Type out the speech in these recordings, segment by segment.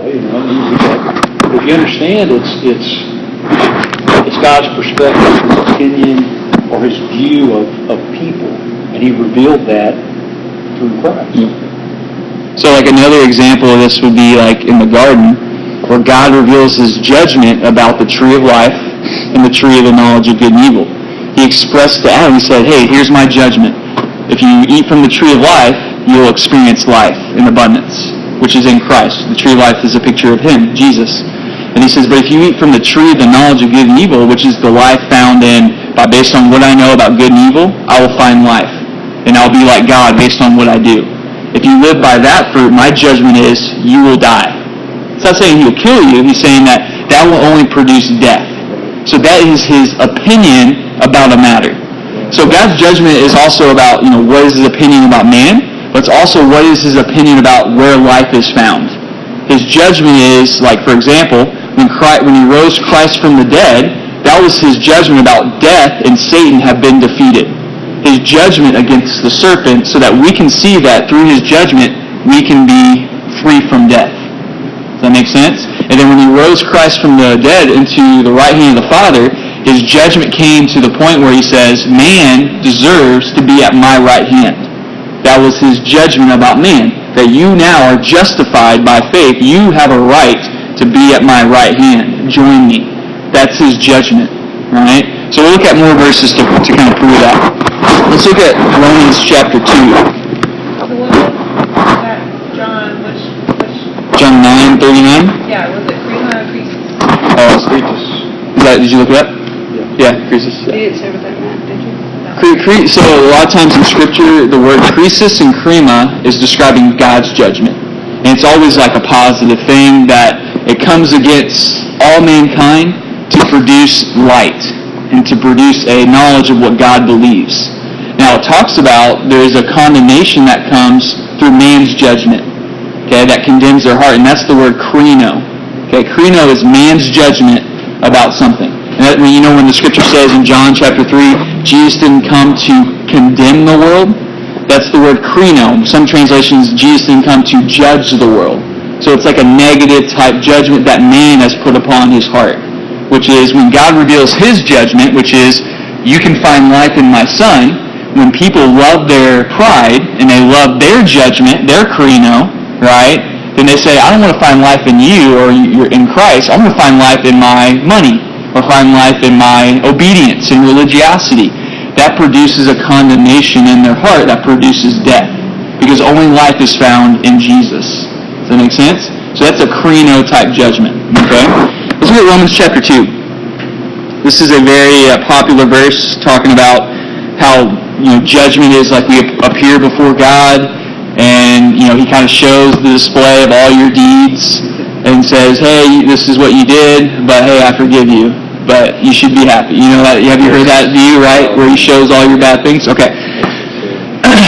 way, But if you understand, it's God's perspective, His opinion, or His view of people, and He revealed that through Christ. Yeah. So, like another example of this would be like in the garden, where God reveals His judgment about the tree of life and the tree of the knowledge of good and evil. He expressed to Adam, He said, "Hey, here's my judgment. If you eat from the tree of life, you'll experience life in abundance, which is in Christ." The tree of life is a picture of Him, Jesus. And He says, "But if you eat from the tree of the knowledge of good and evil, which is the life found based on what I know about good and evil, I will find life. And I'll be like God based on what I do. If you live by that fruit, my judgment is you will die." It's not saying He'll kill you. He's saying that will only produce death. So that is His opinion about a matter. So God's judgment is also about, what is His opinion about man, but it's also what is His opinion about where life is found. His judgment is, like, for example, when He rose Christ from the dead, that was His judgment about death and Satan have been defeated. His judgment against the serpent, so that we can see that through His judgment, we can be free from death. Does that make sense? And then when He rose Christ from the dead into the right hand of the Father, His judgment came to the point where He says, man deserves to be at my right hand. That was His judgment about man, that you now are justified by faith. You have a right to be at my right hand. Join me. That's His judgment, right? So we'll look at more verses to kind of prove that. Let's look at Romans chapter 2. John 9:39? Yeah, was it Crema or Croesus? Oh, it's Croesus. Did you look it up? Yeah, Croesus. You didn't say what that meant, did you? So a lot of times in Scripture, the word Croesus and Crema is describing God's judgment. And it's always like a positive thing, that it comes against all mankind to produce light and to produce a knowledge of what God believes. Now it talks about there is a condemnation that comes through man's judgment, okay, that condemns their heart, and that's the word kreno. Okay, kreno is man's judgment about something. And that, when the Scripture says in John chapter 3, Jesus didn't come to condemn the world, that's the word kreno. Some translations, Jesus didn't come to judge the world. So it's like a negative type judgment that man has put upon his heart, which is when God reveals His judgment, which is, you can find life in my Son. When people love their pride and they love their judgment, their kreno, right? Then they say, I don't want to find life in you or you're in Christ. I want to find life in my money or find life in my obedience and religiosity. That produces a condemnation in their heart that produces death, because only life is found in Jesus. Does that make sense? So that's a kreno type judgment. Okay? Let's look at Romans chapter 2. This is a very popular verse talking about how judgment is like we appear before God, and He kind of shows the display of all your deeds and says, hey, this is what you did, but hey, I forgive you, but you should be happy. Have you heard that view, right, where He shows all your bad things? Okay.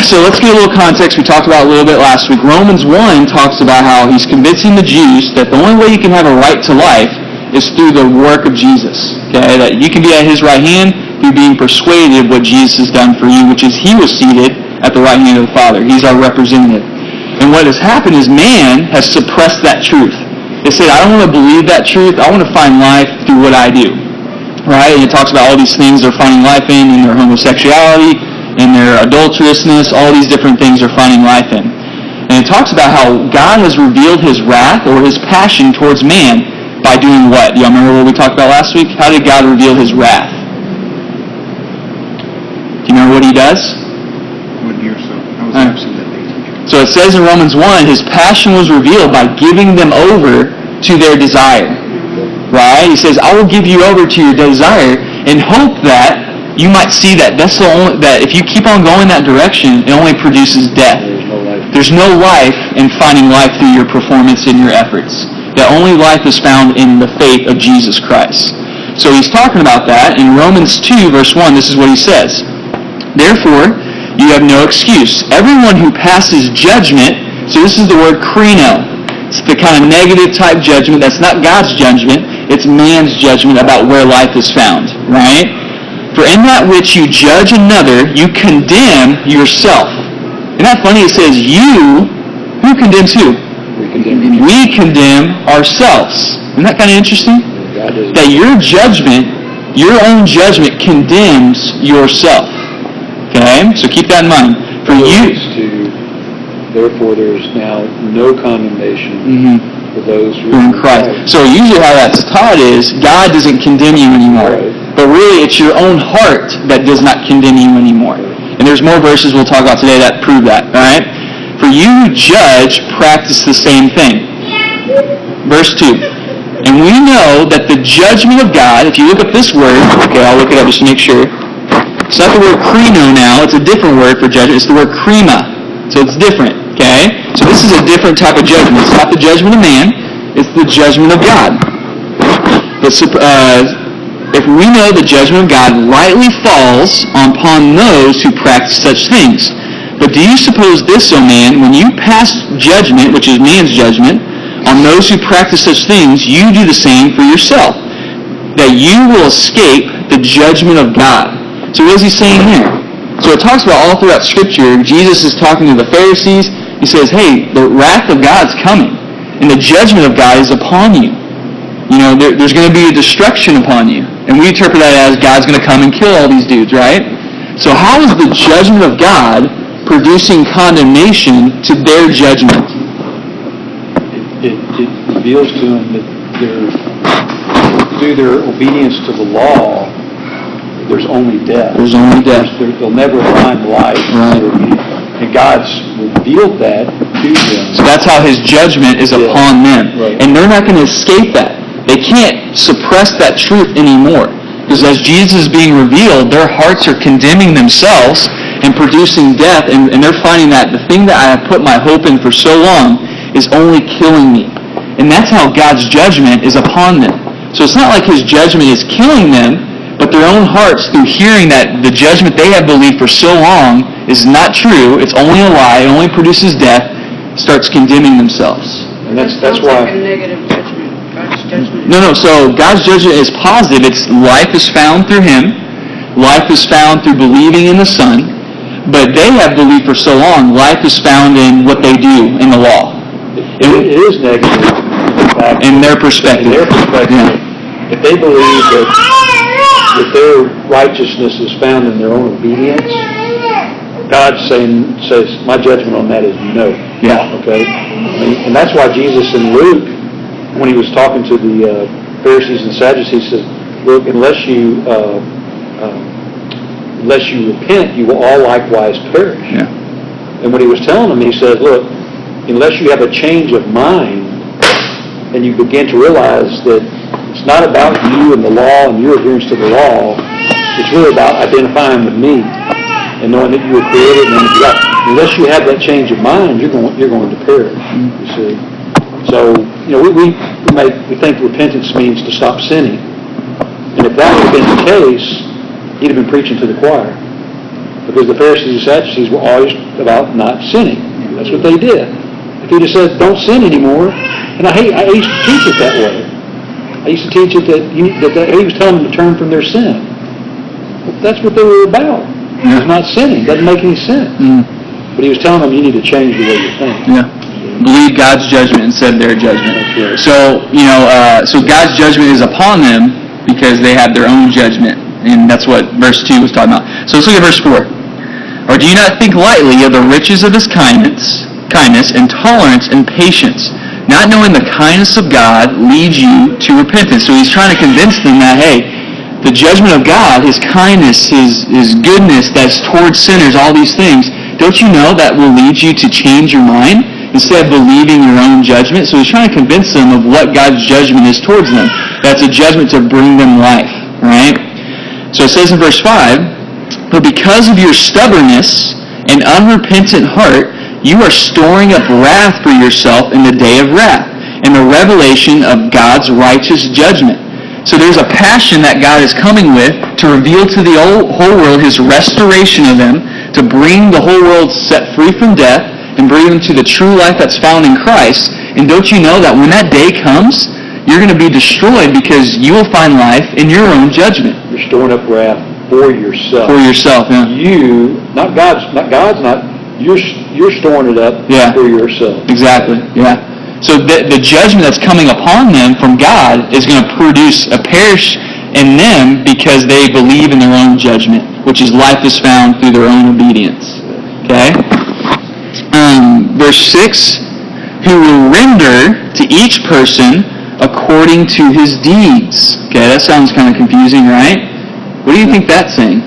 So let's get a little context. We talked about it a little bit last week. Romans 1 talks about how He's convincing the Jews that the only way you can have a right to life is through the work of Jesus. Okay, that you can be at His right hand through being persuaded of what Jesus has done for you, which is He was seated at the right hand of the Father. He's our representative. And what has happened is man has suppressed that truth. It said, I don't want to believe that truth. I want to find life through what I do. Right? And it talks about all these things they're finding life in their homosexuality, in their adulterousness, all these different things they're finding life in. And it talks about how God has revealed His wrath or His passion towards man by doing what? Do y'all remember what we talked about last week? How did God reveal His wrath? Do you remember what He does? So it says in Romans 1, His passion was revealed by giving them over to their desire. Right? He says, I will give you over to your desire and hope that you might see that that if you keep on going that direction, it only produces death. There's no life in finding life through your performance and your efforts. That only life is found in the faith of Jesus Christ. So He's talking about that. In Romans 2, verse 1, this is what He says. Therefore, you have no excuse. Everyone who passes judgment, so this is the word kreno. It's the kind of negative type judgment. That's not God's judgment. It's man's judgment about where life is found. Right? For in that which you judge another, you condemn yourself. Isn't that funny? It says you. Who condemns who? condemn. We condemn ourselves. Isn't that kind of interesting? God doesn't. That your judgment, your own judgment condemns yourself. Okay? So keep that in mind. For you... Therefore, there is now no condemnation for those who are in Christ. So usually how that's taught is God doesn't condemn you anymore. Right. But really it's your own heart that does not condemn you anymore. And there's more verses we'll talk about today that prove that. Alright? For you who judge, practice the same thing. Verse 2. And we know that the judgment of God, if you look up this word, okay, I'll look it up just to make sure. It's not the word krino now, it's a different word for judgment. It's the word krima. So it's different, okay? So this is a different type of judgment. It's not the judgment of man, it's the judgment of God. But if we know the judgment of God rightly falls upon those who practice such things. But do you suppose this, O man, when you pass judgment, which is man's judgment, on those who practice such things, you do the same for yourself, that you will escape the judgment of God. So what is he saying here? So it talks about all throughout Scripture, Jesus is talking to the Pharisees. He says, hey, the wrath of God's coming, and the judgment of God is upon you. You know, there's going to be a destruction upon you. And we interpret that as God's going to come and kill all these dudes, right? So how is the judgment of God producing condemnation to their judgment? It reveals to them that through their obedience to the law, there's only death. There's only death. They'll never find life. Right. And God's revealed that to them. So that's how His judgment is upon them. Right. And they're not going to escape that. They can't suppress that truth anymore. Because as Jesus is being revealed, their hearts are condemning themselves and producing death. And they're finding that the thing that I have put my hope in for so long is only killing me. And that's how God's judgment is upon them. So it's not like His judgment is killing them, but their own hearts, through hearing that the judgment they have believed for so long is not true, it's only a lie, it only produces death, starts condemning themselves. And that's Like why... a negative judgment. God's judgment. No, so God's judgment is positive. It's life is found through Him. Life is found through believing in the Son. But they have believed for so long, life is found in what they do in the law. It is negative, in fact. In their perspective. In their perspective. Yeah. If they believe that their righteousness is found in their own obedience, God says, my judgment on that is no. Yeah. Okay? And that's why Jesus in Luke, when He was talking to the Pharisees and Sadducees, says, look, unless you repent, you will all likewise perish. Yeah. And when He was telling them, He said, look, unless you have a change of mind, and you begin to realize that it's not about you and the law and your adherence to the law, it's really about identifying with me and knowing that you were created and God. Unless you have that change of mind, you're going to perish. You see. So, you know, we think repentance means to stop sinning. And if that had been the case, He'd have been preaching to the choir. Because the Pharisees and Sadducees were always about not sinning. That's what they did. If He'd have said, don't sin anymore, and I used to teach it that way. I used to teach it that He was telling them to turn from their sin. Well, that's what they were about. It's not sinning. It doesn't make any sense. But He was telling them you need to change the way you think. Yeah. Believe God's judgment instead of their judgment. That's right. So, so God's judgment is upon them because they have their own judgment. And that's what verse 2 was talking about. So let's look at verse 4. Or do you not think lightly of the riches of His kindness and tolerance and patience, not knowing the kindness of God leads you to repentance? So He's trying to convince them that, hey, the judgment of God, His kindness, His goodness that's towards sinners, all these things, don't you know that will lead you to change your mind instead of believing your own judgment? So He's trying to convince them of what God's judgment is towards them. That's a judgment to bring them life, right? So it says in verse 5, but because of your stubbornness and unrepentant heart, you are storing up wrath for yourself in the day of wrath and the revelation of God's righteous judgment. So there's a passion that God is coming with to reveal to the whole world His restoration of them, to bring the whole world set free from death and bring them to the true life that's found in Christ. And don't you know that when that day comes, you're going to be destroyed because you will find life in your own judgment. You're storing up wrath for yourself. For yourself, yeah. Not God's not. You're storing it up for yourself. Exactly, yeah. So the judgment that's coming upon them from God is going to produce a perish in them because they believe in their own judgment, which is life is found through their own obedience. Okay? Verse 6, who will render to each person according to his deeds. Okay, that sounds kind of confusing, right? What do you think that's saying?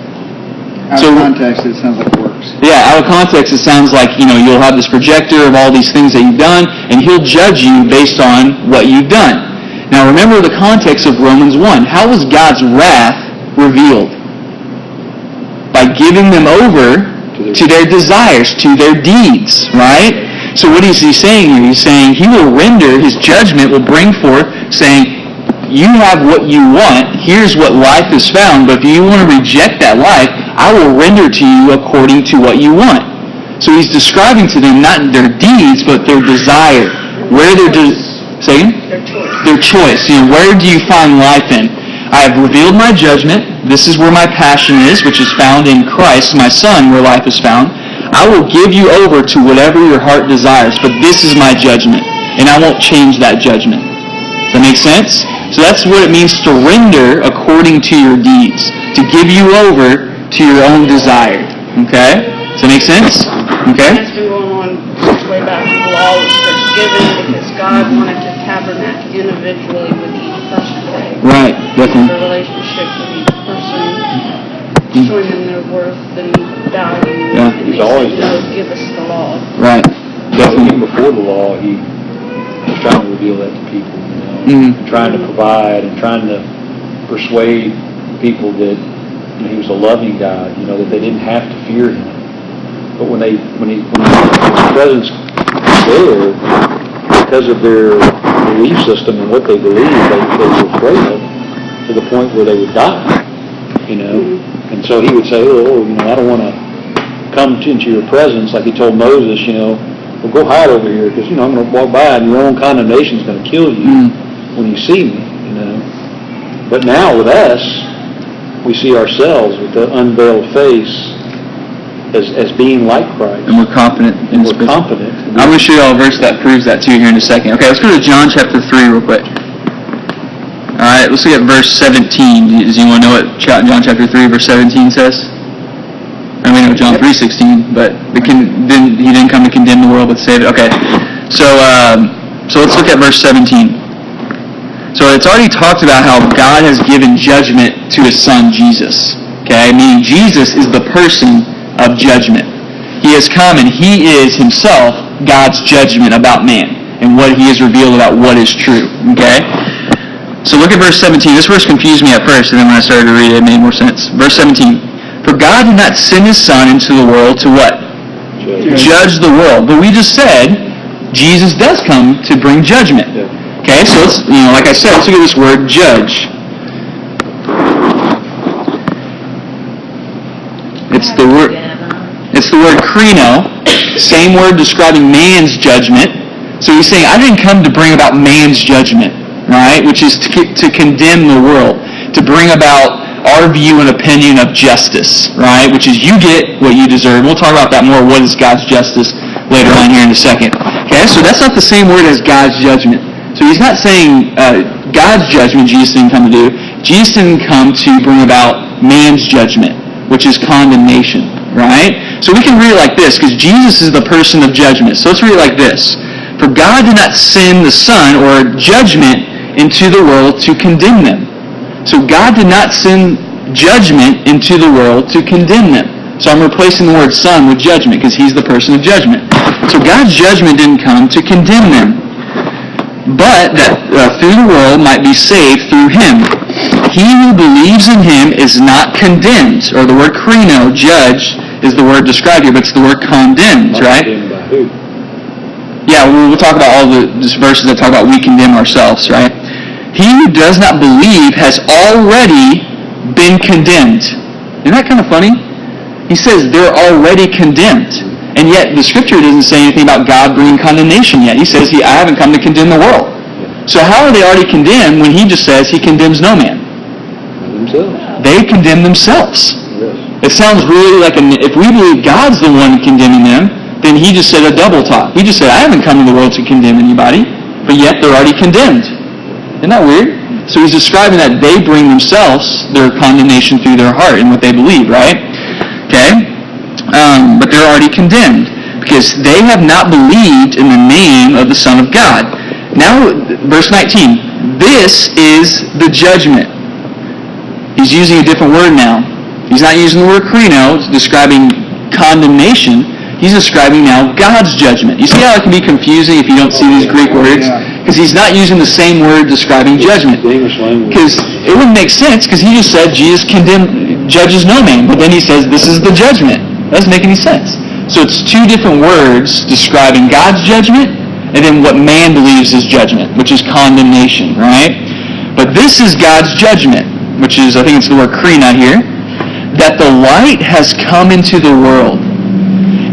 Out of context, it sounds like works. Yeah, out of context, it sounds like, you'll have this projector of all these things that you've done, and he'll judge you based on what you've done. Now, remember the context of Romans 1. How was God's wrath revealed? By giving them over to their desires, to their deeds, right? So what is he saying here? He's saying he will render, his judgment will bring forth, saying, you have what you want, here's what life is found, but if you want to reject that life, I will render to you according to what you want. So he's describing to them not their deeds, but their desire. Where their Their choice. Where do you find life in? I have revealed my judgment. This is where my passion is, which is found in Christ, my Son, where life is found. I will give you over to whatever your heart desires, but this is my judgment, and I won't change that judgment. Does that make sense? So that's what it means to render according to your deeds, to give you over to your own desire. Okay? Does that make sense? Okay? That's been going on since way back when the law was first given, because God wanted to tabernacle individually with each person. Right, definitely. The relationship with each person, showing them their worth and value. Yeah. And He's they always said, no, give us the law. Right. Definitely. Even before the law, he was trying to reveal that to people, trying to provide and trying to persuade people that he was a loving God, that they didn't have to fear him. But when his presence was there, because of their belief system and what they believed, they were afraid of, to the point where they would die, And so he would say, I don't want to come into your presence, like he told Moses, well, go hide over here, because, I'm going to walk by and your own condemnation is going to kill you when you see me, But now with us, we see ourselves with the unveiled face as being like Christ. And we're confident in We're confident. I'm going to show you all a verse that proves that too here in a second. Okay, let's go to John chapter 3 real quick. Alright, let's look at verse 17. Does anyone know what John chapter 3 verse 17 says? I mean, John 3:16, but he didn't come to condemn the world but save it. Okay, so let's look at verse 17. So it's already talked about how God has given judgment to his Son, Jesus. Okay, meaning Jesus is the person of judgment. He has come and he is himself God's judgment about man and what he has revealed about what is true. Okay? So look at verse 17. This verse confused me at first, and then when I started to read it, it made more sense. Verse 17. For God did not send his Son into the world to what? Judge the world. But we just said Jesus does come to bring judgment. Okay, so let's, like I said, let's look at this word judge. It's the word krino, same word describing man's judgment. So he's saying, I didn't come to bring about man's judgment, right? Which is to condemn the world, to bring about our view and opinion of justice, right? Which is you get what you deserve. We'll talk about that more, what is God's justice, later on here in a second. Okay, so that's not the same word as God's judgment. So he's not saying God's judgment Jesus didn't come to do. Jesus didn't come to bring about man's judgment, which is condemnation, right? So we can read it like this, because Jesus is the person of judgment. So let's read it like this. For God did not send the Son or judgment into the world to condemn them. So God did not send judgment into the world to condemn them. So I'm replacing the word Son with judgment, because he's the person of judgment. So God's judgment didn't come to condemn them, but that through the world might be saved through him. He who believes in him is not condemned. Or the word krino, judge, is the word described here, but it's the word condemned, right? Condemned by who? Yeah, we'll talk about all the verses that talk about we condemn ourselves, right? He who does not believe has already been condemned. Isn't that kind of funny? He says they're already condemned. And yet the scripture doesn't say anything about God bringing condemnation yet. He says, I haven't come to condemn the world. So how are they already condemned when he just says he condemns no man? Themselves. They condemn themselves. Yes. It sounds really like, if we believe God's the one condemning them, then he just said a double talk. He just said, I haven't come to the world to condemn anybody. but yet they're already condemned. Isn't that weird? So he's describing that they bring themselves their condemnation through their heart and what they believe, right? Okay? But they're already condemned because they have not believed in the name of the Son of God. Now, verse 19, this is the judgment. He's using a different word now. He's not using the word krino, describing condemnation. He's describing now God's judgment. You see how it can be confusing if you don't see these Greek words? Because he's not using the same word describing judgment. Because it wouldn't make sense, because he just said Jesus judges no man. But then he says this is the judgment. That doesn't make any sense. So it's two different words describing God's judgment and then what man believes is judgment, which is condemnation, right? But this is God's judgment, which is, I think it's the word krina here, that the light has come into the world.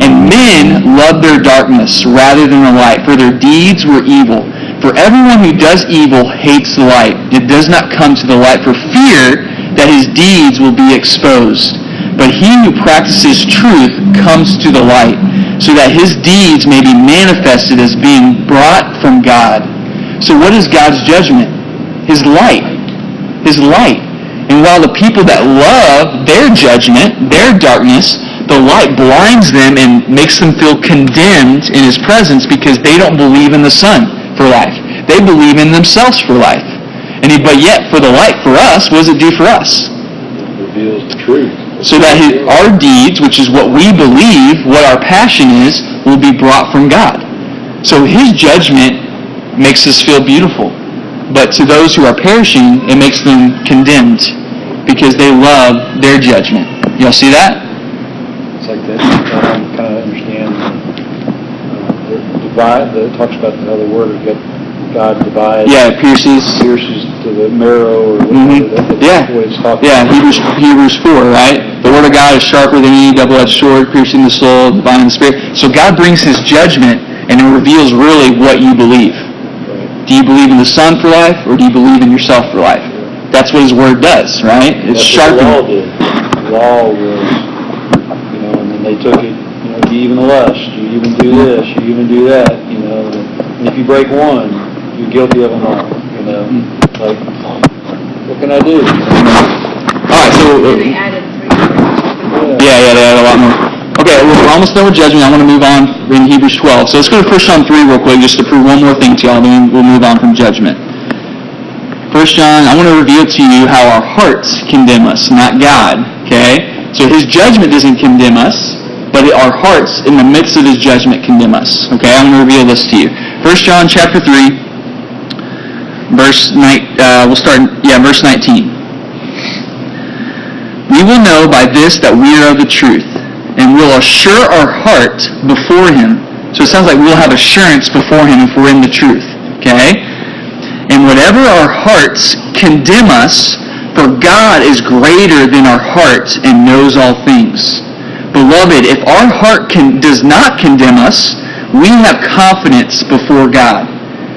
And men loved their darkness rather than the light, for their deeds were evil. For everyone who does evil hates the light. It does not come to the light for fear that his deeds will be exposed. But he who practices truth comes to the light, so that his deeds may be manifested as being brought from God. So what is God's judgment? His light. His light. And while the people that love their judgment, their darkness, the light blinds them and makes them feel condemned in his presence because they don't believe in the Son for life. They believe in themselves for life. But yet, for the light, for us, what does it do for us? It reveals the truth. So that our deeds, which is what we believe, what our passion is, will be brought from God. So his judgment makes us feel beautiful. But to those who are perishing, it makes them condemned because they love their judgment. Y'all see that? It's like that. I kind of understand the divide. That talks about how the word of God divides. Yeah, it pierces to the marrow or whatever. That's the way it's talking about. Hebrews 4, right? The word of God is sharper than any double-edged sword, piercing the soul, dividing the spirit. So God brings his judgment and it reveals really what you believe. Right. Do you believe in the Son for life, or do you believe in yourself for life? That's what his word does, right? It's sharpening. What the law did. The law was, and then they took it, you even lust, you even do this, you even do that, and if you break one, you're guilty of them all, Like, what can I do? All right, so... They added 3 words. Yeah, they added a lot more. Okay, we're almost done with judgment. I want to move on in Hebrews 12. So let's go to 1 John 3 real quick, just to prove one more thing to y'all, then we'll move on from judgment. 1 John, I want to reveal to you how our hearts condemn us, not God, okay? So his judgment doesn't condemn us, but our hearts in the midst of his judgment condemn us, okay? I'm going to reveal this to you. 1 John chapter 3, verse 19. We will know by this that we are of the truth, and we'll assure our heart before him. So it sounds like we'll have assurance before him if we're in the truth, okay? And whatever our hearts condemn us, for God is greater than our heart and knows all things. Beloved, if our heart does not condemn us, we have confidence before God.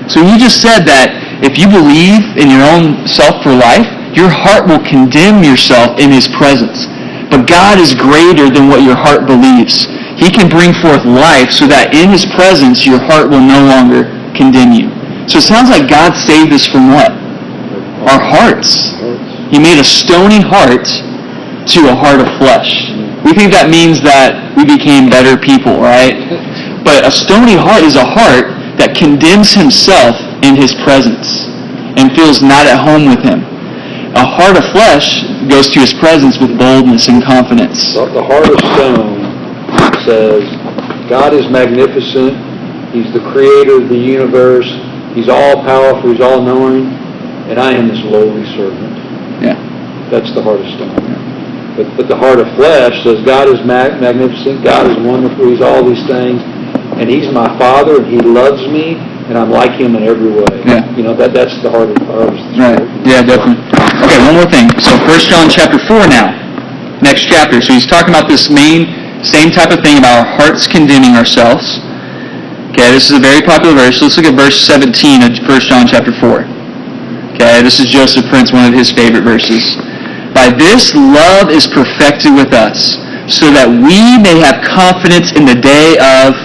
So he just said that if you believe in your own self for life, your heart will condemn yourself in his presence. But God is greater than what your heart believes. He can bring forth life so that in his presence your heart will no longer condemn you. So it sounds like God saved us from what? Our hearts. He made a stony heart to a heart of flesh. We think that means that we became better people, right? But a stony heart is a heart that condemns himself in his presence and feels not at home with him. A heart of flesh goes to his presence with boldness and confidence. The heart of stone says, God is magnificent. He's the creator of the universe. He's all-powerful. He's all-knowing. And I am his lowly servant. Yeah. That's the heart of stone. But the heart of flesh says, God is magnificent. God is wonderful. He's all these things. And he's my Father, and he loves me, and I'm like him in every way. Yeah. That's the heart of the Right. Yeah, definitely. Okay, one more thing. So 1 John chapter 4 now. Next chapter. So he's talking about this same type of thing about our hearts condemning ourselves. Okay, this is a very popular verse. Let's look at verse 17 of 1 John chapter 4. Okay, this is Joseph Prince, one of his favorite verses. By this love is perfected with us, so that we may have confidence in the day of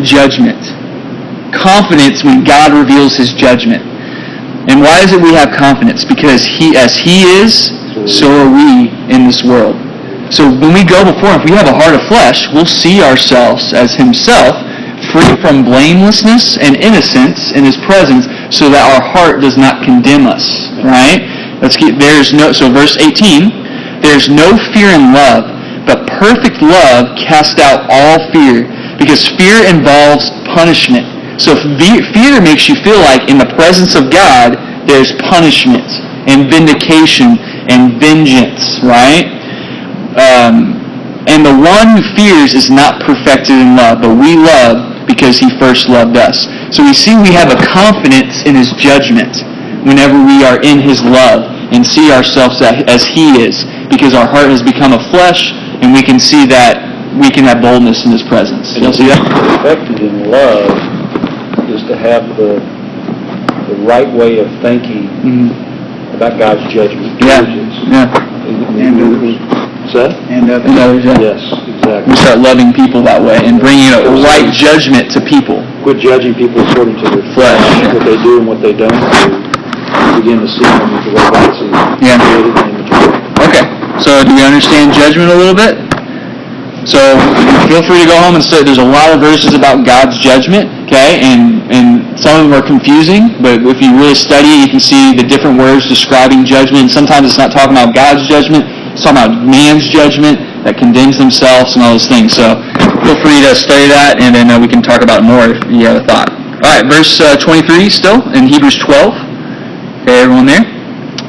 judgment. confidence when God reveals His judgment. And why is it we have confidence? Because as He is, so are we in this world. So when we go before Him, if we have a heart of flesh, we'll see ourselves as Himself, free from blamelessness and innocence in His presence, so that our heart does not condemn us. Right? So verse 18, there's no fear in love, but perfect love casts out all fear, because fear involves punishment. So if fear makes you feel like in the presence of God, there's punishment and vindication and vengeance, right? And the one who fears is not perfected in love, but we love because He first loved us. So we see we have a confidence in His judgment whenever we are in His love and see ourselves as He is, because our heart has become a flesh, and we can see that we can have boldness in His presence. And Y'all see that? Perfected in love is to have the right way of thinking about God's judgment. Yeah. And others. What's that? And others. And others, yeah. Yes, exactly. We start loving people that way and bringing a right judgment to people. Quit judging people according to their Flesh. what they do and what they don't do. Begin to see them the way God sees them. Yeah. Created in the image of God. Okay, so do we understand judgment a little bit? So feel free to go home and study. There's a lot of verses about God's judgment, okay? And some of them are confusing, but if you really study it, you can see the different words describing judgment. Sometimes it's not talking about God's judgment, it's talking about man's judgment that condemns themselves and all those things. So feel free to study that, and then we can talk about it more if you have a thought. All right, verse 23 still in Hebrews 12. Okay, everyone there?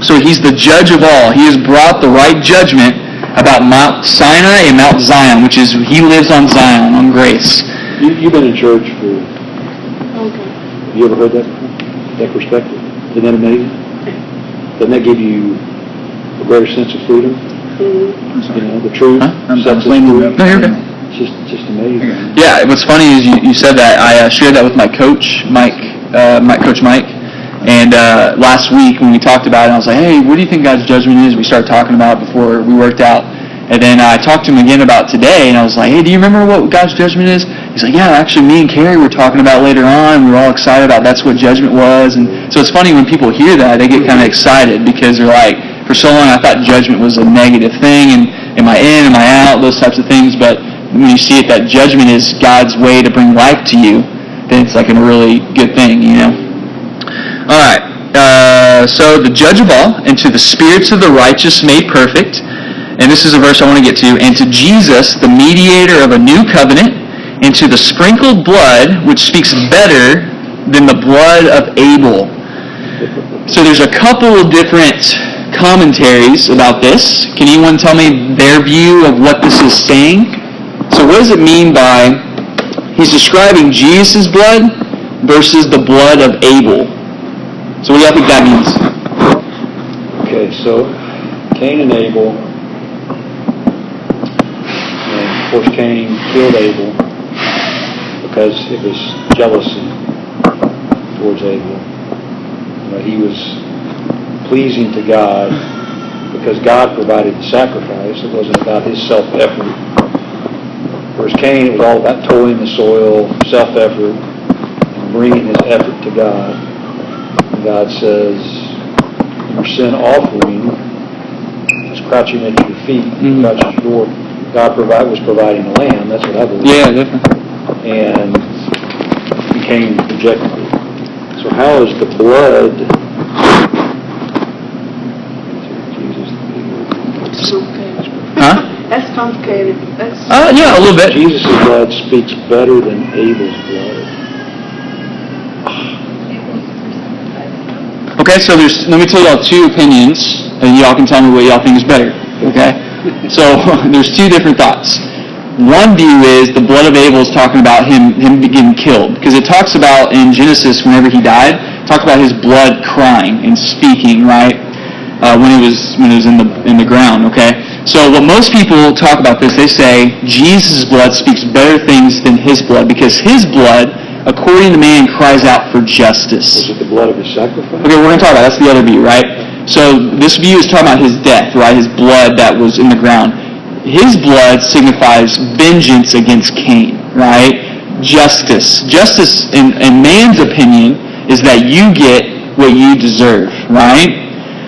So He's the judge of all. He has brought the right judgment about Mount Sinai and Mount Zion, which is He lives on Zion, on grace. You've been in church for... Okay. Have you ever heard that perspective? Isn't that amazing? Doesn't that give you a greater sense of freedom? You know, the truth I'm sets us blaming free. you. No, you're okay. It's just amazing. Yeah, what's funny is you said that. I shared that with my coach, Coach Mike. And last week when we talked about it, I was like, hey, what do you think God's judgment is? We started talking about it before we worked out. And then I talked to him again about today, and I was like, hey, do you remember what God's judgment is? He's like, yeah, actually me and Carrie were talking about later on. We were all excited about that's what judgment was. And so it's funny when people hear that, they get kind of excited because they're like, for so long I thought judgment was a negative thing, and am I in, am I out, those types of things. But when you see it, that judgment is God's way to bring life to you, then it's like a really good thing, you know. All right. So the judge of all, and to the spirits of the righteous made perfect, and this is a verse I want to get to, and to Jesus, the mediator of a new covenant, and to the sprinkled blood, which speaks better than the blood of Abel. So there's a couple of different commentaries about this. Can anyone tell me their view of what this is saying? So what does it mean by he's describing Jesus' blood versus the blood of Abel? So what do y'all think that means? Okay, so Cain and Abel, and of course Cain killed Abel because it was jealousy towards Abel. He was pleasing to God because God provided the sacrifice. It wasn't about his self-effort. Whereas Cain, it was all about toiling the soil, self-effort, and bringing his effort to God. And God says, your sin offering is crouching at your feet, crouching at your door. God was providing a lamb. That's what I believe. Yeah, definitely. And Cain rejected it. So how is the blood... Huh? That's complicated. Yeah, a little bit. Jesus' blood speaks better than Abel's blood. Okay, so let me tell y'all two opinions, and y'all can tell me what y'all think is better. Okay? So there's two different thoughts. One view is the blood of Abel is talking about him getting killed, because it talks about in Genesis whenever he died, talk about his blood crying and speaking, right? When it was in the ground. Okay. So what most people talk about this, they say Jesus' blood speaks better things than his blood, because his blood, according to man, cries out for justice. Was it the blood of his sacrifice? Okay, we're going to talk about that. That's the other view, right? So this view is talking about his death, right? His blood that was in the ground. His blood signifies vengeance against Cain, right? justice. Justice, in man's opinion, is that you get what you deserve, right?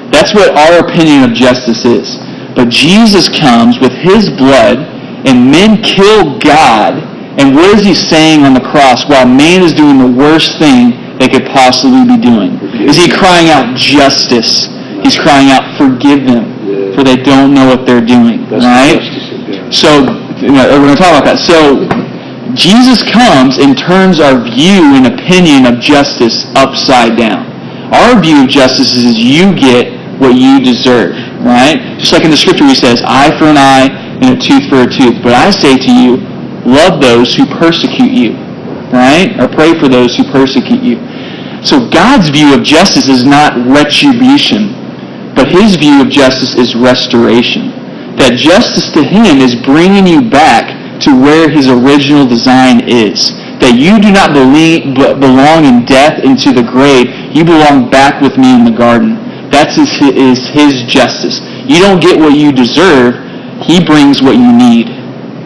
That's what our opinion of justice is. But Jesus comes with His blood, and men kill God. And what is He saying on the cross while man is doing the worst thing they could possibly be doing? Is He crying out justice? He's crying out, forgive them, for they don't know what they're doing, right? So, we're going to talk about that. So, Jesus comes and turns our view and opinion of justice upside down. Our view of justice is you get what you deserve, right? Just like in the scripture He says, eye for an eye and a tooth for a tooth. But I say to you, love those who persecute you, right? Or pray for those who persecute you. So God's view of justice is not retribution, but His view of justice is restoration. That justice to Him is bringing you back to where His original design is. That you do not belong in death into the grave. You belong back with me in the garden. That is His justice. You don't get what you deserve. He brings what you need,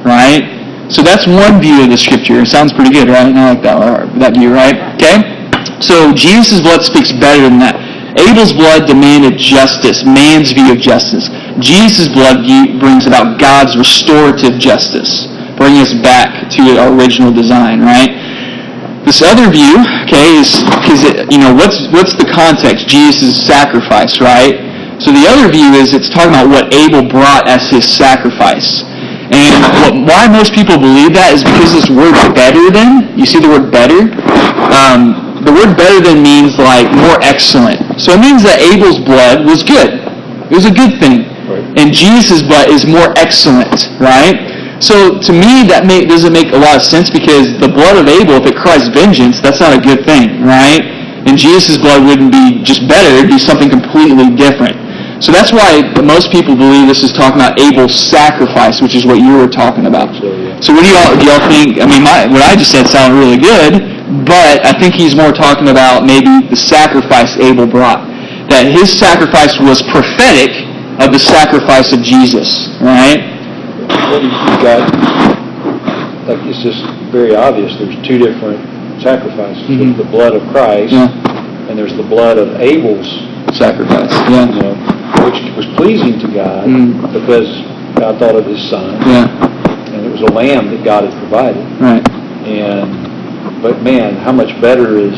right? So that's one view of the scripture. It sounds pretty good, right? I like that view, right? Okay? So Jesus' blood speaks better than that. Abel's blood demanded justice, man's view of justice. Jesus' blood brings about God's restorative justice, bringing us back to our original design, right? This other view, okay, is because what's the context? Jesus' sacrifice, right? So the other view is it's talking about what Abel brought as his sacrifice. And why most people believe that is because this word better than, you see the word better? The word better than means like more excellent. So it means that Abel's blood was good. It was a good thing. Right. And Jesus' blood is more excellent, right? So to me that doesn't make a lot of sense because the blood of Abel, if it cries vengeance, that's not a good thing, right? And Jesus' blood wouldn't be just better, it'd be something completely different. So that's why most people believe this is talking about Abel's sacrifice, which is what you were talking about. So what do y'all think? I mean, what I just said sounded really good, but I think he's more talking about maybe the sacrifice Abel brought. That his sacrifice was prophetic of the sacrifice of Jesus, right? Well, you got, like it's just very obvious, there's two different sacrifices. Mm-hmm. There's the blood of Christ, and there's the blood of Abel's sacrifice, which was pleasing to God because God thought of His Son, and it was a lamb that God had provided. Right. But man, how much better is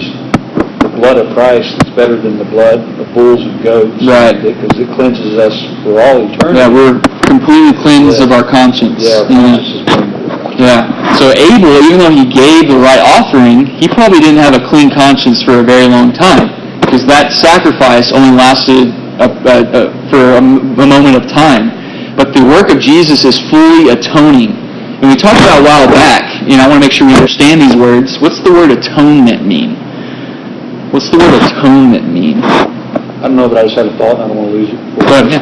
the blood of Christ? It's better than the blood of bulls and goats, right? Because it cleanses us for all eternity. Yeah, we're completely cleansed of our conscience. Yeah, our conscience is one. Yeah. So Abel, even though he gave the right offering, he probably didn't have a clean conscience for a very long time because that sacrifice only lasted for a moment of time. But the work of Jesus is fully atoning. And we talked about a while back, I want to make sure we understand these words. What's the word atonement mean? What's the word atonement mean? I don't know, but I just had a thought and I don't want to lose it. Go ahead,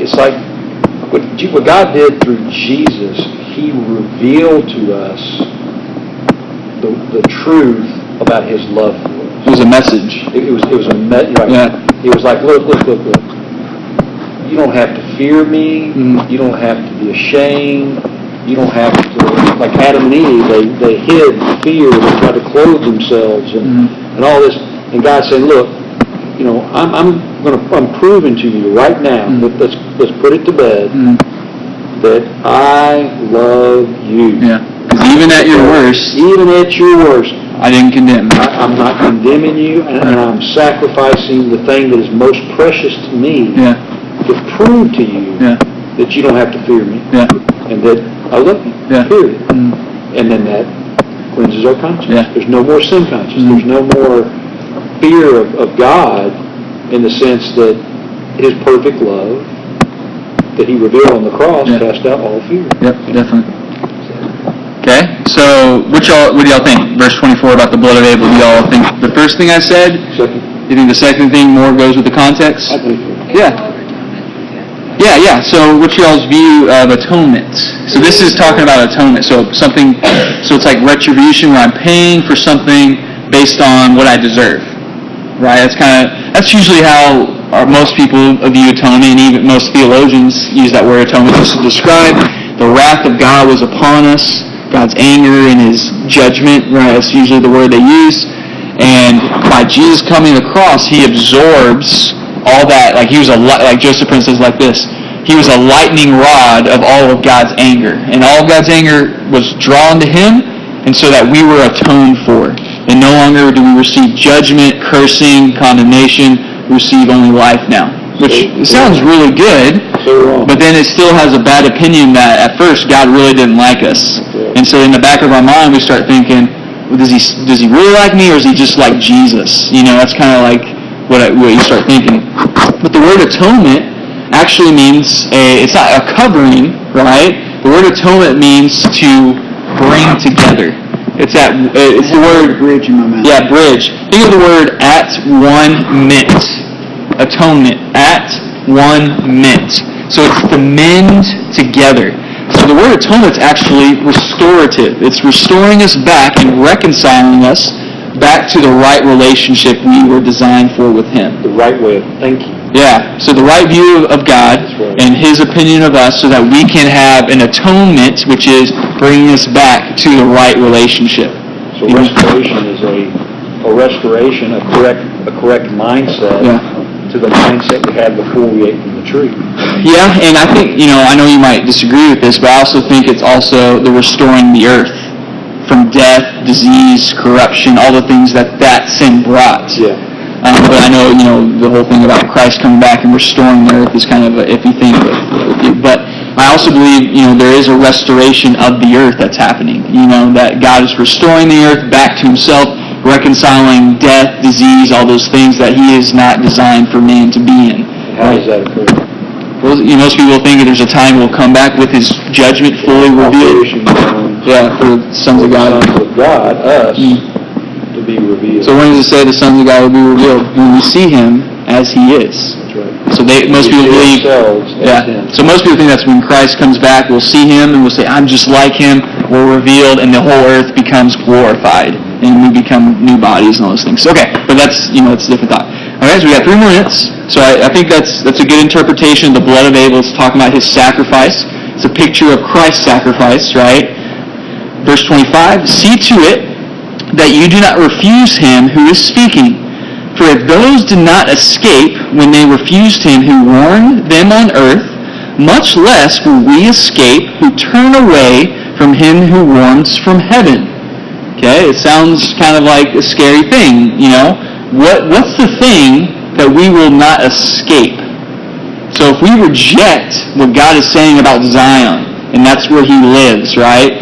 it's like what God did through Jesus. He revealed to us the truth about His love for us. It was a message. It was a message. Right? Yeah. It was like, look. You don't have to fear me. You don't have to be ashamed. You don't have to, like Adam and Eve, they hid fear, they tried to clothe themselves and all this. And God said, look, I'm proving to you right now, let's put it to bed, that I love you. Yeah. Because even at your worst, I didn't condemn. I'm not condemning you, and I'm sacrificing the thing that is most precious to me to prove to you that you don't have to fear me, and that I love you, period. And then that cleanses our conscience. There's no more sin conscience. There's no more fear of God in the sense that His perfect love that He revealed on the cross cast out all fear. Yep, definitely. Okay, so what do y'all think? Verse 24 about the blood of Abel. Do y'all think the first thing I said? Second. You think the second thing more goes with the context? I think so. Yeah. So what's y'all's view of atonement? So this is talking about atonement. So it's like retribution where I'm paying for something based on what I deserve. Right? That's usually how most people view atonement, and even most theologians use that word atonement just to describe The wrath of God was upon us, God's anger and His judgment, right? That's usually the word they use. And by Jesus coming to the cross, He absorbs all that. Like like Joseph Prince says like this, He was a lightning rod of all of God's anger. And all of God's anger was drawn to Him, and so that we were atoned for. And no longer do we receive judgment, cursing, condemnation. We receive only life now. Which sounds really good, but then it still has a bad opinion that at first God really didn't like us. And so in the back of our mind we start thinking, well, does he really like me, or is he just like Jesus? You know, that's kind of like what you start thinking. But the word atonement actually means it's not a covering, right? The word atonement means to bring together. It's the word bridge in my mouth. Yeah, bridge. Think of the word at one mint. Atonement. At one mint. So it's to mend together. So the word atonement is actually restorative. It's restoring us back and reconciling us back to the right relationship we were designed for with Him. The right way of thinking. Yeah, so the right view of God and His opinion of us so that we can have an atonement, which is bringing us back to the right relationship. So restoration is a restoration, a correct mindset to the mindset we had before we ate from the tree. Yeah, and I think, I know you might disagree with this, but I also think it's also the restoring the earth from death, disease, corruption, all the things that sin brought. Yeah. But I know, the whole thing about Christ coming back and restoring the earth is kind of an iffy thing. But I also believe, there is a restoration of the earth that's happening. That God is restoring the earth back to Himself, reconciling death, disease, all those things that He is not designed for man to be in. How does that occur? Well, most people think that there's a time He'll come back with His judgment fully revealed. Yeah, for the sons of God. Sons of God, us, to be revealed. So when does it say the sons of God will be revealed? When we see Him as He is. That's right. So most people believe. So most people think that's when Christ comes back, we'll see Him and we'll say, I'm just like Him. We're revealed, and the whole earth becomes glorified, and we become new bodies and all those things. Okay, but that's it's a different thought. All right, so we got 3 more minutes. So I think that's a good interpretation. The blood of Abel is talking about His sacrifice. It's a picture of Christ's sacrifice, right? Verse 25, see to it that you do not refuse Him who is speaking. For if those did not escape when they refused Him who warned them on earth, much less will we escape who turn away from Him who warns from heaven. Okay, it sounds kind of like a scary thing, What's the thing that we will not escape? So if we reject what God is saying about Zion, and that's where He lives, right?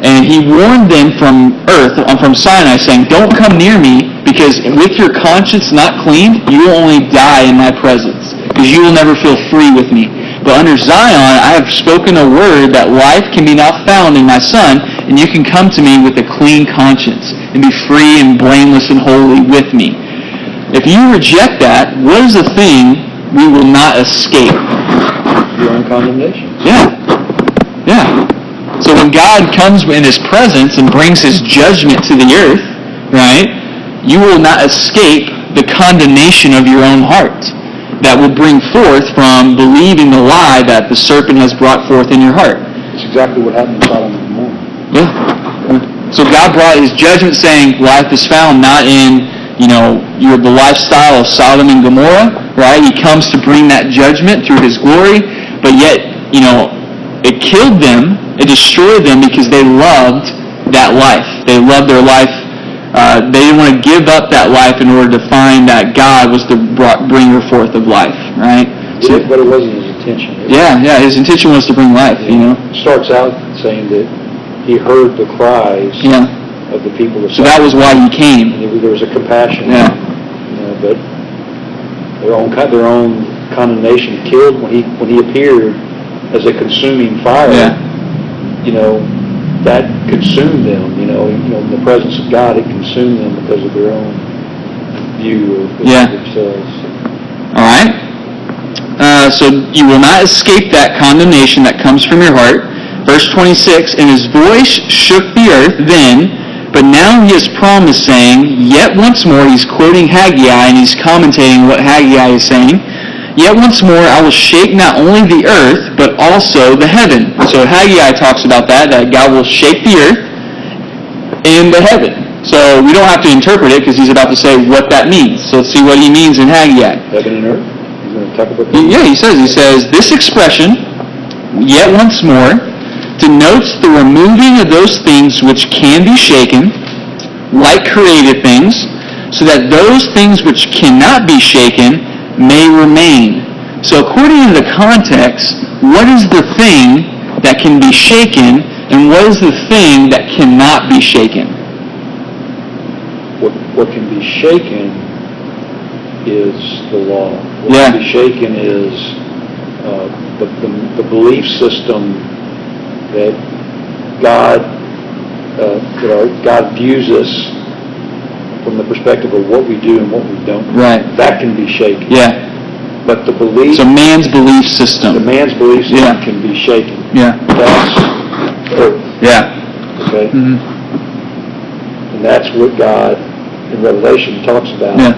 And He warned them from Sinai, saying, don't come near me, because with your conscience not cleaned, you will only die in my presence, because you will never feel free with me. But under Zion, I have spoken a word that life can be now found in my Son, and you can come to me with a clean conscience, and be free and blameless and holy with me. If you reject that, what is the thing we will not escape? Your own condemnation. Yeah. So when God comes in His presence and brings His judgment to the earth, right, you will not escape the condemnation of your own heart that will bring forth from believing the lie that the serpent has brought forth in your heart. It's exactly what happened in Sodom and Gomorrah. Yeah. So God brought His judgment saying life is found not in, the lifestyle of Sodom and Gomorrah, right? He comes to bring that judgment through His glory, but yet, it killed them, it destroyed them because they loved that life. They loved their life. They didn't want to give up that life in order to find that God was the bringer forth of life, right? So, but it wasn't His intention. His intention was to bring life, It starts out saying that He heard the cries of the people. So that was why He came. And there was a compassion. Yeah. But their own condemnation killed when He appeared as a consuming fire. Yeah. That consumed them. In the presence of God, it consumed them because of their own view of themselves. All right. So you will not escape that condemnation that comes from your heart. Verse 26, and His voice shook the earth then, but now He has promised, saying, yet once more, He's quoting Haggai, and he's commentating what Haggai is saying, Yet once more I will shake not only the earth, but also the heaven. So Haggai talks about that God will shake the earth and the heaven. So we don't have to interpret it because he's about to say what that means. So let's see what he means in Haggai. Heaven and earth? He's going to talk about that? Yeah, he says, this expression, yet once more, denotes the removing of those things which can be shaken, like created things, so that those things which cannot be shaken may remain. So according to the context, what is the thing that can be shaken, and what is the thing that cannot be shaken? What can be shaken is the law. What Yeah. can be shaken is the belief system that God views us from the perspective of what we do and what we don't do. Right. That can be shaken. Yeah. But the belief, So man's belief system. the man's belief system Yeah. can be shaken. Yeah. That's earth. Yeah. Okay? Mm-hmm. And that's what God in Revelation talks about. Yeah.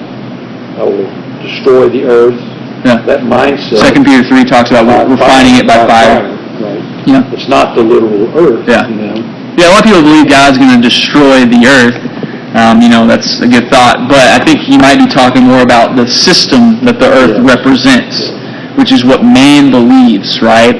I will destroy the earth. Yeah. That mindset. 2 Peter 3 talks about refining it by fire. Right. Yeah. It's not the literal earth. Yeah. You know. Yeah, a lot of people believe God's going to destroy the earth. That's a good thought. But I think he might be talking more about the system that the earth represents, which is what man believes, right?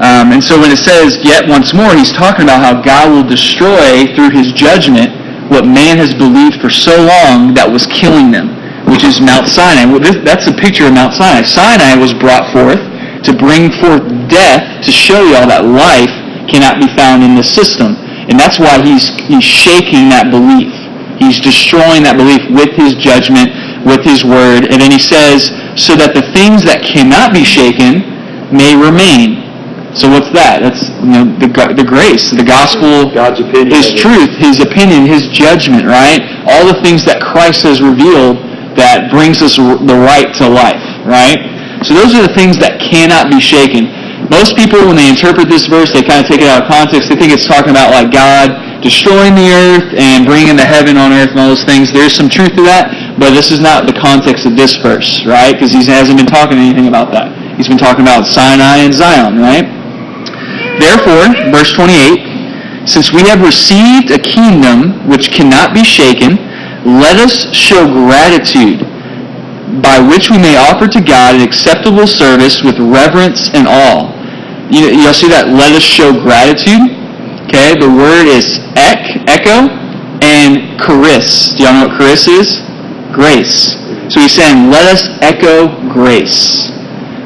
And so when it says, yet once more, he's talking about how God will destroy through his judgment what man has believed for so long that was killing them, which is Mount Sinai. Well, that's a picture of Mount Sinai. Sinai was brought forth to bring forth death, to show y'all that life cannot be found in the system. And that's why he's shaking that belief. He's destroying that belief with his judgment, with his word. And then he says, so that the things that cannot be shaken may remain. So what's that? That's the grace. The gospel, God's opinion, his truth, his opinion, his judgment, right? All the things that Christ has revealed that brings us the right to life, right? So those are the things that cannot be shaken. Most people, when they interpret this verse, they kind of take it out of context. They think it's talking about like God destroying the earth and bringing the heaven on earth and all those things. There's some truth to that, but this is not the context of this verse, right? Because he hasn't been talking anything about that. He's been talking about Sinai and Zion, right? Therefore, verse 28, since we have received a kingdom which cannot be shaken, let us show gratitude, by which we may offer to God an acceptable service with reverence and awe. You'll see that, let us show gratitude. Okay, the word is echo, and charis. Do y'all know what charis is? Grace. So he's saying, let us echo grace.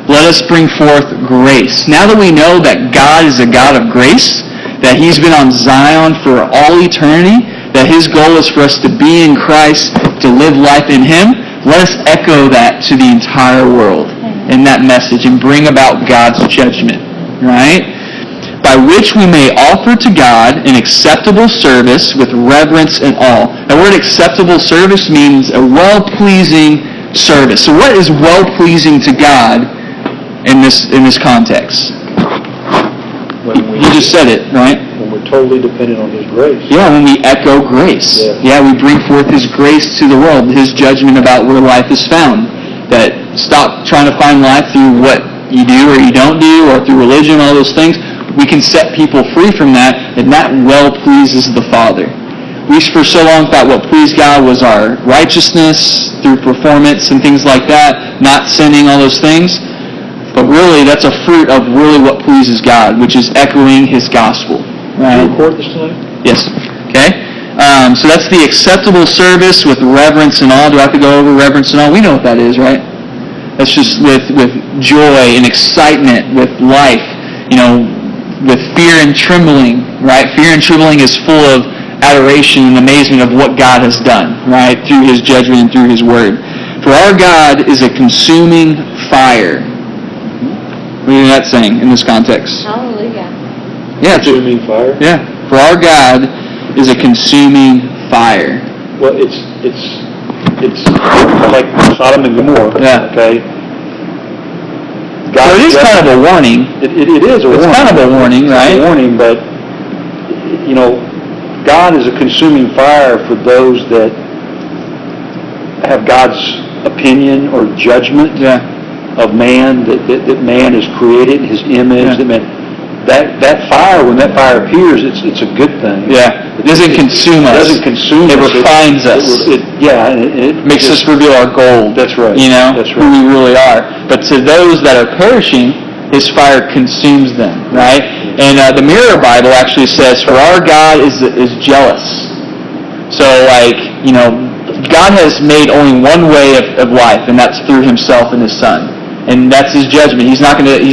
Let us bring forth grace. Now that we know that God is a God of grace, that he's been on Zion for all eternity, that his goal is for us to be in Christ, to live life in him, let us echo that to the entire world in that message and bring about God's judgment, right? By which we may offer to God an acceptable service with reverence and awe. The word acceptable service means a well-pleasing service. So what is well-pleasing to God in this context? You just said it, right? When we're totally dependent on his grace. Yeah, when we echo grace. Yeah, we bring forth his grace to the world, his judgment about where life is found. That stop trying to find life through what you do or you don't do, or through religion, all those things. We can set people free from that, and that well pleases the Father. We for so long thought what pleased God was our righteousness through performance and things like that, not sinning, all those things. But really, that's a fruit of really what pleases God, which is echoing his gospel. Right? Did you record this tonight? Yes. Okay. So that's the acceptable service with reverence and awe. Do I have to go over reverence and awe? We know what that is, right? That's just with joy and excitement, with life, with fear and trembling, right? Fear and trembling is full of adoration and amazement of what God has done, right? Through his judgment and through his word. For our God is a consuming fire. What is that saying in this context? Hallelujah. Yeah, Consuming fire? Yeah. For our God is a consuming fire. Well, it's like Sodom and Gomorrah. Yeah. Okay. So it is kind of a warning. It is a warning. It's kind of a warning, right? It's a warning, but God is a consuming fire for those that have God's opinion or judgment. Yeah. of man, that man is created in his image, that fire, when that fire appears, it's a good thing. Yeah. It doesn't consume us. It doesn't consume It us. refines us. It Makes us reveal our gold. That's right. You know, That's who right. we really are. But to those that are perishing, His fire consumes them, right? And the Mirror Bible actually says, "For our God is jealous." So, God has made only one way of life, and that's through Himself and His Son. And that's His judgment. He's not going to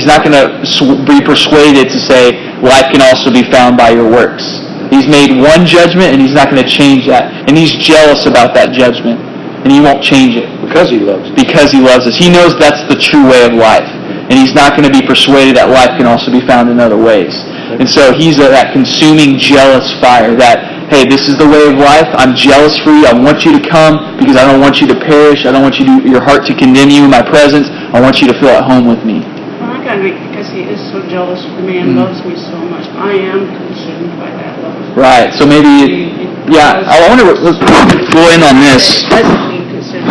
be persuaded to say life can also be found by your works. He's made one judgment, and He's not going to change that. And He's jealous about that judgment, and He won't change it. Because He loves us. Because He loves us. He knows that's the true way of life. And He's not going to be persuaded that life can also be found in other ways. And so He's that consuming, jealous fire that, hey, this is the way of life. I'm jealous for you. I want you to come because I don't want you to perish. I don't want your heart to condemn you in my presence. I want you to feel at home with me. Well, I gotta make, because He is so jealous for me and loves me so much. I am consumed by that love. Right. So maybe, I wonder what, let's go in on this. It doesn't mean consumed.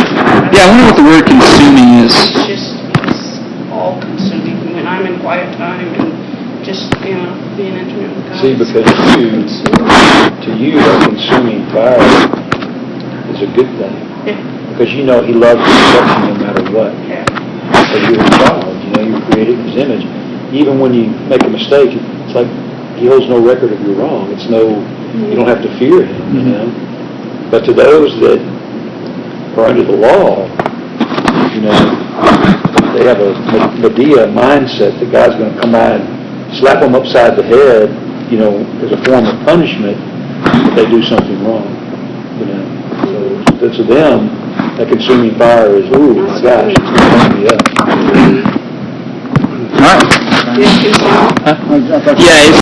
Yeah, I wonder what the word consuming is. It's all-consuming. When I'm in quiet time and just, being intimate with God. See, because to you, that consuming fire is a good thing. Yeah. Because He loves you no matter what. Yeah. Because you're a child, you're created in His image. Even when you make a mistake, it's like He holds no record of your wrong. You don't have to fear Him, But to those that are under the law, they have a Medea mindset that God's going to come by and slap them upside the head, as a form of punishment if they do something wrong, So to them, that consuming fire is, ooh, my gosh, it's going to burn me up. All right. Yeah, consumed. Yeah,